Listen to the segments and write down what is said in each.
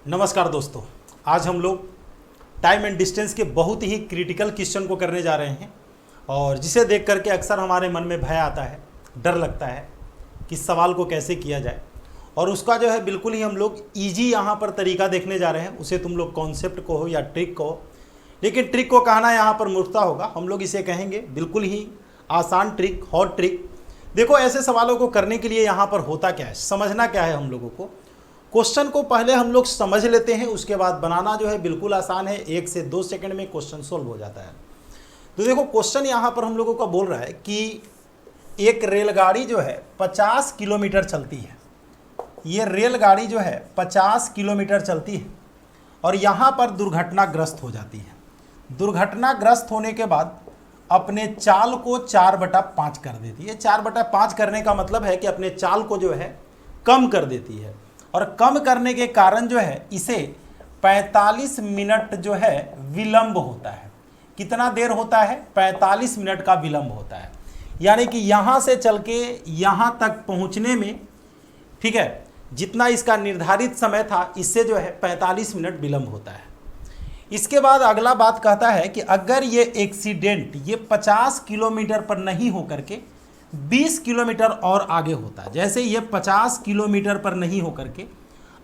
नमस्कार दोस्तों, आज हम लोग टाइम एंड डिस्टेंस के बहुत ही क्रिटिकल क्वेश्चन को करने जा रहे हैं और जिसे देख करके अक्सर हमारे मन में भय आता है, डर लगता है कि सवाल को कैसे किया जाए। और उसका जो है बिल्कुल ही हम लोग ईजी यहाँ पर तरीका देखने जा रहे हैं। उसे तुम लोग कॉन्सेप्ट को हो या ट्रिक को हो, लेकिन ट्रिक को कहना यहाँ पर मूर्खता होगा। हम लोग इसे कहेंगे बिल्कुल ही आसान ट्रिक, हॉट ट्रिक। देखो, ऐसे सवालों को करने के लिए यहाँ पर होता क्या है, समझना क्या है हम लोगों को। क्वेश्चन को पहले हम लोग समझ लेते हैं, उसके बाद बनाना जो है बिल्कुल आसान है। 1 से 2 सेकंड में क्वेश्चन सोल्व हो जाता है। तो देखो, क्वेश्चन यहाँ पर हम लोगों का बोल रहा है कि एक रेलगाड़ी जो है 50 किलोमीटर चलती है। ये रेलगाड़ी जो है 50 किलोमीटर चलती है और यहाँ पर दुर्घटनाग्रस्त हो जाती है। दुर्घटनाग्रस्त होने के बाद अपने चाल को 4/5 कर देती है। 4/5 करने का मतलब है कि अपने चाल को जो है कम कर देती है। और कम करने के कारण जो है इसे 45 मिनट जो है विलंब होता है। कितना देर होता है? 45 मिनट का विलंब होता है। यानी कि यहाँ से चल के यहाँ तक पहुँचने में, ठीक है, जितना इसका निर्धारित समय था इससे जो है 45 मिनट विलंब होता है। इसके बाद अगला बात कहता है कि अगर ये एक्सीडेंट ये 50 किलोमीटर पर नहीं होकर के 20 किलोमीटर और आगे होता, जैसे ये 50 किलोमीटर पर नहीं होकर के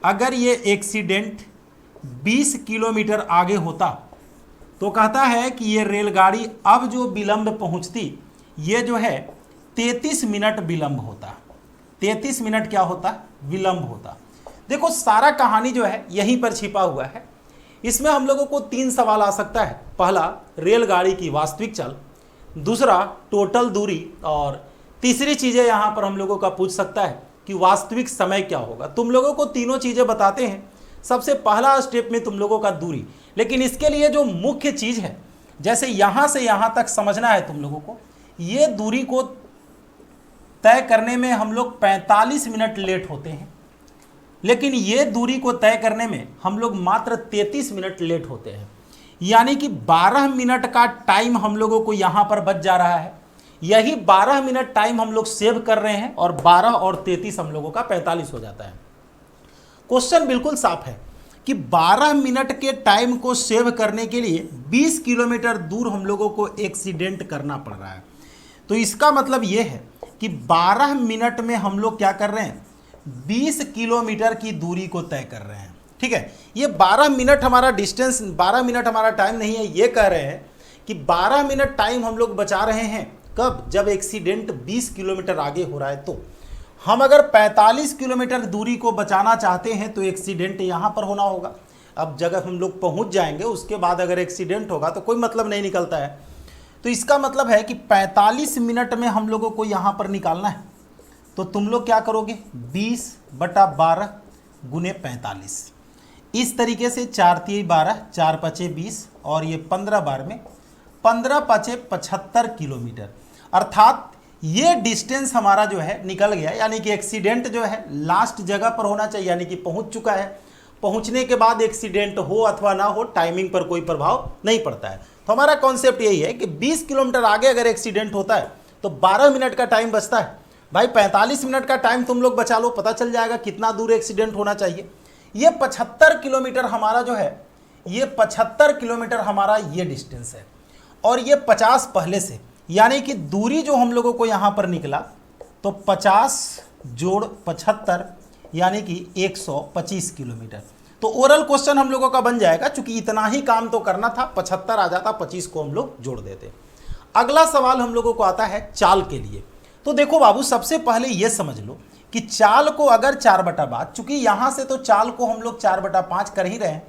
अगर ये एक्सीडेंट 20 किलोमीटर आगे होता तो कहता है कि ये रेलगाड़ी अब जो विलंब पहुंचती ये जो है 33 मिनट विलंब होता। 33 मिनट क्या होता? विलंब होता। देखो, सारा कहानी जो है यहीं पर छिपा हुआ है। इसमें हम लोगों को 3 सवाल आ सकता है। पहला, रेलगाड़ी की वास्तविक चाल, दूसरा टोटल दूरी, और तीसरी चीज़ें यहाँ पर हम लोगों का पूछ सकता है कि वास्तविक समय क्या होगा। तुम लोगों को तीनों चीज़ें बताते हैं। सबसे पहला स्टेप में तुम लोगों का दूरी, लेकिन इसके लिए जो मुख्य चीज़ है, जैसे यहाँ से यहाँ तक समझना है तुम लोगों को। ये दूरी को तय करने में हम लोग 45 मिनट लेट होते हैं, लेकिन ये दूरी को तय करने में हम लोग मात्र 33 मिनट लेट होते हैं। यानी कि 12 मिनट का टाइम हम लोगों को यहाँ पर बच जा रहा है। यही 12 मिनट टाइम हम लोग सेव कर रहे हैं और 12 और 33 हम लोगों का 45 हो जाता है। क्वेश्चन बिल्कुल साफ है कि 12 मिनट के टाइम को सेव करने के लिए 20 किलोमीटर दूर हम लोगों को एक्सीडेंट करना पड़ रहा है। तो इसका मतलब ये है कि 12 मिनट में हम लोग क्या कर रहे हैं? 20 किलोमीटर की दूरी को तय कर रहे हैं। ठीक है, ये 12 मिनट हमारा डिस्टेंस, 12 मिनट हमारा टाइम नहीं है। ये कह रहे हैं कि 12 मिनट टाइम हम लोग बचा रहे हैं। कब? जब एक्सीडेंट 20 किलोमीटर आगे हो रहा है। तो हम अगर 45 किलोमीटर दूरी को बचाना चाहते हैं तो एक्सीडेंट यहाँ पर होना होगा। अब जगह हम लोग पहुँच जाएंगे, उसके बाद अगर एक्सीडेंट होगा तो कोई मतलब नहीं निकलता है। तो इसका मतलब है कि 45 मिनट में हम लोगों को यहाँ पर निकालना है। तो तुम लोग क्या करोगे? 20/12 गुने 45। इस तरीके से 4×3=12, 4×5=20 और ये 15 बार में 15×5=75 किलोमीटर। अर्थात ये डिस्टेंस हमारा जो है निकल गया। यानी कि एक्सीडेंट जो है लास्ट जगह पर होना चाहिए, यानी कि पहुंच चुका है। पहुंचने के बाद एक्सीडेंट हो अथवा ना हो, टाइमिंग पर कोई प्रभाव नहीं पड़ता है। तो हमारा कॉन्सेप्ट यही है कि 20 किलोमीटर आगे अगर एक्सीडेंट होता है तो 12 मिनट का टाइम बचता है। भाई 45 मिनट का टाइम तुम लोग बचा लो, पता चल जाएगा कितना दूर एक्सीडेंट होना चाहिए। ये 75 किलोमीटर हमारा जो है, ये 75 किलोमीटर हमारा ये डिस्टेंस है और ये 50 पहले से, यानी कि दूरी जो हम लोगों को यहाँ पर निकला तो 50 जोड़ 75 यानी कि 125 किलोमीटर। तो ओरल क्वेश्चन हम लोगों का बन जाएगा। चूंकि इतना ही काम तो करना था, 75 आ जाता, 25 को हम लोग जोड़ देते। अगला सवाल हम लोगों को आता है चाल के लिए। तो देखो बाबू, सबसे पहले ये समझ लो कि चाल को अगर 4/5, चूंकि यहाँ से तो चाल को हम लोग 4/5 कर ही रहे हैं।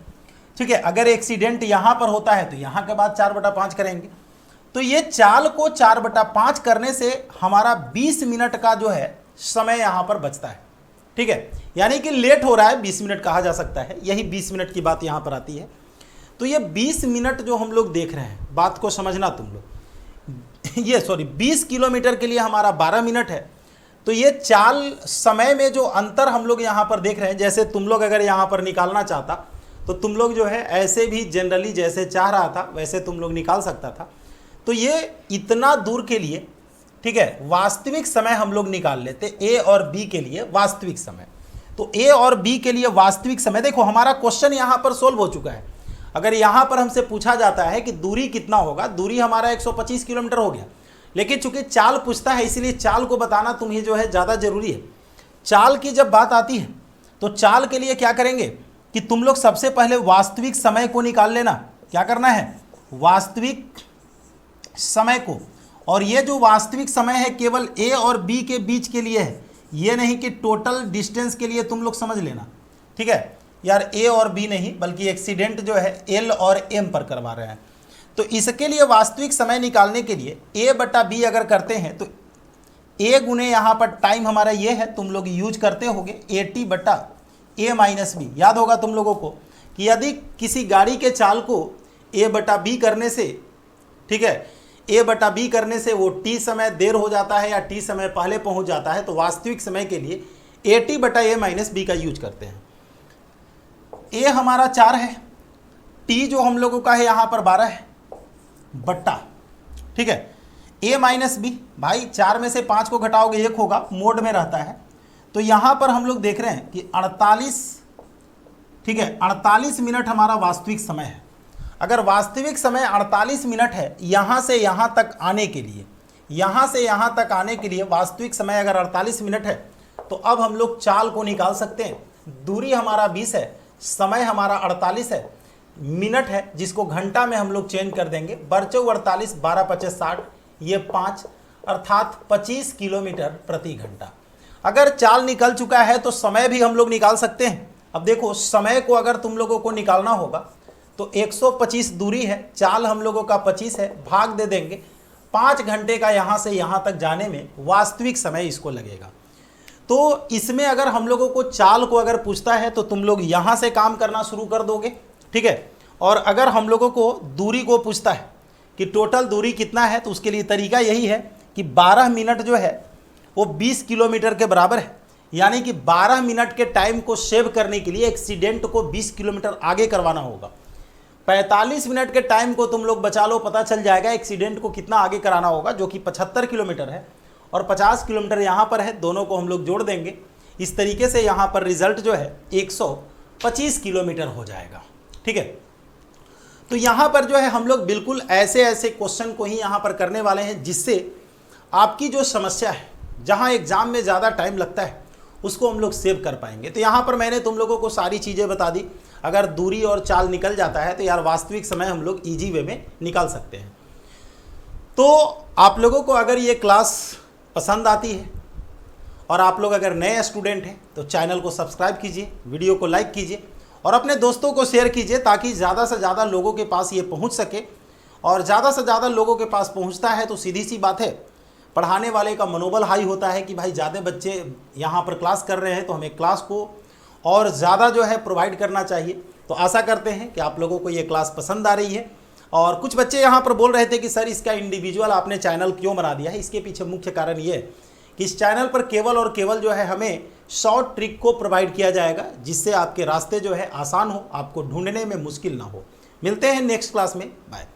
ठीक है, अगर एक्सीडेंट यहाँ पर होता है तो यहाँ के बाद 4/5 करेंगे। तो ये चाल को 4/5 करने से हमारा 20 मिनट का जो है समय यहाँ पर बचता है। ठीक है, यानी कि लेट हो रहा है, 20 मिनट कहा जा सकता है। यही 20 मिनट की बात यहाँ पर आती है। तो ये 20 मिनट जो हम लोग देख रहे हैं, बात को समझना तुम लोग। ये 20 किलोमीटर के लिए हमारा 12 मिनट है। तो ये चाल समय में जो अंतर हम लोग यहाँ पर देख रहे हैं, जैसे तुम लोग अगर यहाँ पर निकालना चाहता तो तुम लोग जो है ऐसे भी जनरली जैसे चाह रहा था वैसे तुम लोग निकाल सकता था। तो ये इतना दूर के लिए, ठीक है, वास्तविक समय हम लोग निकाल लेते ए और बी के लिए वास्तविक समय। तो ए और बी के लिए वास्तविक समय, देखो हमारा क्वेश्चन यहाँ पर सोल्व हो चुका है। अगर यहाँ पर हमसे पूछा जाता है कि दूरी कितना होगा, दूरी हमारा 125 किलोमीटर हो गया, लेकिन चूंकि चाल पूछता है इसलिए चाल को बताना तुम्हें जो है ज़्यादा जरूरी है। चाल की जब बात आती है तो चाल के लिए क्या करेंगे कि तुम लोग सबसे पहले वास्तविक समय को निकाल लेना। क्या करना है? वास्तविक समय को। और ये जो वास्तविक समय है केवल ए और बी के बीच के लिए है, ये नहीं कि टोटल डिस्टेंस के लिए तुम लोग समझ लेना। ठीक है यार, ए और बी नहीं बल्कि एक्सीडेंट जो है एल और एम पर करवा रहे हैं। तो इसके लिए वास्तविक समय निकालने के लिए ए बटा बी अगर करते हैं तो ए गुने यहाँ पर टाइम हमारा ये है, तुम लोग यूज करते होगे ए टी बटा ए माइनस बी। याद होगा तुम लोगों को कि यदि किसी गाड़ी के चाल को ए बटा बी करने से, ठीक है, ए बटा बी करने से वो टी समय देर हो जाता है या टी समय पहले पहुंच जाता है, तो वास्तविक समय के लिए ए टी बटा ए माइनस बी का यूज करते हैं। ए हमारा 4 है, टी जो हम लोगों का है यहाँ पर 12 है बट्टा, ठीक है, ए माइनस बी। भाई 4 में से 5 को घटाओगे 1 होगा, मोड में रहता है। तो यहाँ पर हम लोग देख रहे हैं कि 48, ठीक है, 48 मिनट हमारा वास्तविक समय है। अगर वास्तविक समय 48 मिनट है यहाँ से यहाँ तक आने के लिए, यहाँ से यहाँ तक आने के लिए वास्तविक समय अगर 48 मिनट है, तो अब हम लोग चाल को निकाल सकते हैं। दूरी हमारा 20 है, समय हमारा 48 है, मिनट है जिसको घंटा में हम लोग चेंज कर देंगे। बरचौ 48, 12 25 60, ये 5 अर्थात 25 किलोमीटर प्रति घंटा। अगर चाल निकल चुका है तो समय भी हम लोग निकाल सकते हैं। अब देखो समय को अगर तुम लोगों को निकालना होगा तो 125 दूरी है, चाल हम लोगों का 25 है, भाग दे देंगे 5 घंटे का यहाँ से यहाँ तक जाने में वास्तविक समय इसको लगेगा। तो इसमें अगर हम लोगों को चाल को अगर पूछता है तो तुम लोग यहाँ से काम करना शुरू कर दोगे, ठीक है। और अगर हम लोगों को दूरी को पूछता है कि टोटल दूरी कितना है, तो उसके लिए तरीका यही है कि 12 मिनट जो है वो 20 किलोमीटर के बराबर है। यानी कि 12 मिनट के टाइम को सेव करने के लिए एक्सीडेंट को 20 किलोमीटर आगे करवाना होगा। 45 मिनट के टाइम को तुम लोग बचा लो, पता चल जाएगा एक्सीडेंट को कितना आगे कराना होगा, जो कि 75 किलोमीटर है और 50 किलोमीटर यहाँ पर है, दोनों को हम लोग जोड़ देंगे। इस तरीके से यहाँ पर रिजल्ट जो है 125 किलोमीटर हो जाएगा, ठीक है। तो यहाँ पर जो है हम लोग बिल्कुल ऐसे ऐसे क्वेश्चन को ही यहाँ पर करने वाले हैं जिससे आपकी जो समस्या है, जहाँ एग्जाम में ज़्यादा टाइम लगता है, उसको हम लोग सेव कर पाएंगे। तो यहाँ पर मैंने तुम लोगों को सारी चीज़ें बता दी। अगर दूरी और चाल निकल जाता है तो यार वास्तविक समय हम लोग ईजी वे में निकाल सकते हैं। तो आप लोगों को अगर ये क्लास पसंद आती है और आप लोग अगर नए स्टूडेंट हैं तो चैनल को सब्सक्राइब कीजिए, वीडियो को लाइक कीजिए और अपने दोस्तों को शेयर कीजिए ताकि ज़्यादा से ज़्यादा लोगों के पास ये पहुंच सके। और ज़्यादा से ज़्यादा लोगों के पास पहुंचता है तो सीधी सी बात है, पढ़ाने वाले का मनोबल हाई होता है कि भाई ज़्यादा बच्चे यहाँ पर क्लास कर रहे हैं तो हमें क्लास को और ज़्यादा जो है प्रोवाइड करना चाहिए। तो आशा करते हैं कि आप लोगों को ये क्लास पसंद आ रही है। और कुछ बच्चे यहाँ पर बोल रहे थे कि सर इसका इंडिविजुअल आपने चैनल क्यों बना दिया है। इसके पीछे मुख्य कारण ये है कि इस चैनल पर केवल और केवल जो है हमें शॉर्ट ट्रिक को प्रोवाइड किया जाएगा, जिससे आपके रास्ते जो है आसान हो, आपको ढूंढने में मुश्किल ना हो। मिलते हैं नेक्स्ट क्लास में, बाय।